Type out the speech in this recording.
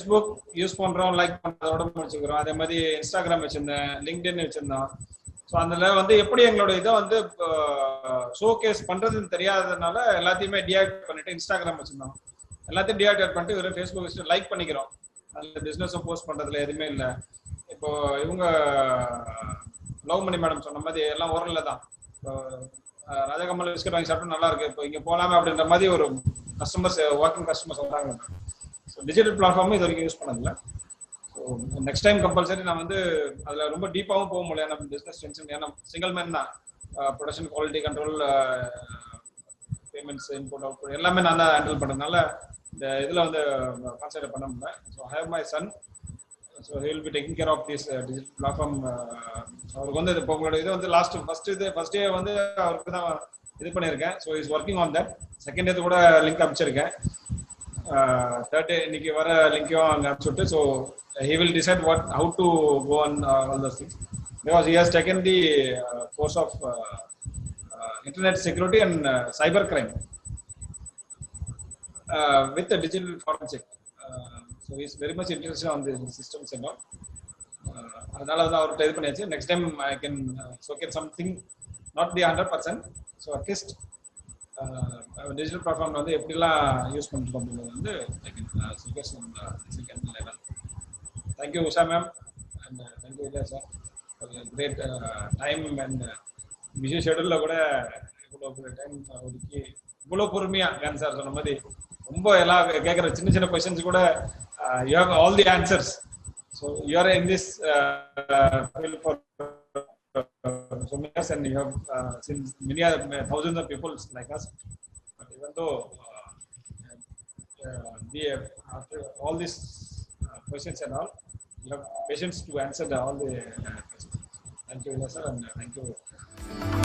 Facebook use பண்றோம், like பண்றதோட முடிச்சுக்கிறோம். அதே மாதிரி இன்ஸ்டாகிராம் வச்சிருந்தேன், லிங்க்டின் வச்சிருந்தோம். ஸோ அதில் வந்து எப்படி எங்களோட இதை வந்து ஷோகேஸ் பண்றதுன்னு தெரியாததுனால எல்லாத்தையுமே டிஆக்டிவேட் பண்ணிட்டு இன்ஸ்டாகிராம் வச்சிருந்தோம். எல்லாத்தையும் டிஆக்டிவேட் பண்ணிட்டு வெறும் ஃபேஸ்புக் வச்சுட்டு லைக் பண்ணிக்கிறோம். அதில் பிஸ்னஸும் போஸ்ட் பண்றதுல எதுவுமே இல்லை. இப்போ இவங்க லவ் மணி மேடம் சொன்ன மாதிரி எல்லாம் ஓரல்ல தான். ராஜகமல் பிஸ்கட் வாங்கி சாப்பிட்டு நல்லா இருக்கு, இப்போ இங்கே போகலாமே அப்படின்ற மாதிரி ஒரு கஸ்டமர்ஸ், வாக்கிங் கஸ்டமர்ஸ் வராங்க. ஸோ டிஜிட்டல் பிளாட்ஃபார்மும் இது வரைக்கும் யூஸ் பண்ணதில்லை. ஸோ நெக்ஸ்ட் டைம் கம்பல்சரி நான் வந்து அதில் ரொம்ப டீப்பாகவும் போக முடியல. ஏன்னா பிஸ்னஸ் டென்ஷன், ஏன்னா சிங்கிள் மேன் தான். Production, quality control, payments, input output எல்லாமே நான் தான் ஹேண்டில் பண்ணுறதுனால இந்த இதில் வந்து கான்சென்ட்ரேட் பண்ண முடியல. So I have my son, so he will be taking care of this digital platform. அவருக்கு வந்து இப்போ உங்களோட இது வந்து ஃபர்ஸ்ட் டே வந்து அவருக்கு தான் இது பண்ணியிருக்கேன். So is working on that. Second day கூட லிங்க் அனுப்பிச்சிருக்கேன். தேர்ட் டே இன்னைக்கு வர லிங்கையும் அங்கே அனுப்பிச்சுட்டு, so he will decide how to go on all those things, because he has taken the course of internet security and cyber crime with the digital forensic. So he is very much interested on the systems and all. அதனால தான் அவர்கிட்ட இது பண்ணியாச்சு. Next time I can showcase something, not the 100%. So at least digital platform வந்து எப்படிலாம் use பண்ணிருக்கோம் அப்படிங்கிறது வந்து I can showcase on the level. Thank you, Usha ma'am, and thank you, Vijay sir, for your great time and busy schedule கூட இவ்வளோ time ஒதுக்கி இவ்வளோ பொறுமையாக கேன் சார் சொன்ன மாதிரி ரொம்ப எல்லாம் கேட்குற சின்ன சின்ன கொஸ்டின்ஸ் கூட you have all the answers. So you are in this field for so many years, and you have seen many thousands of people like us. But even though after all these questions and all, you have patience to answer all the questions. Thank you, sir, and thank you.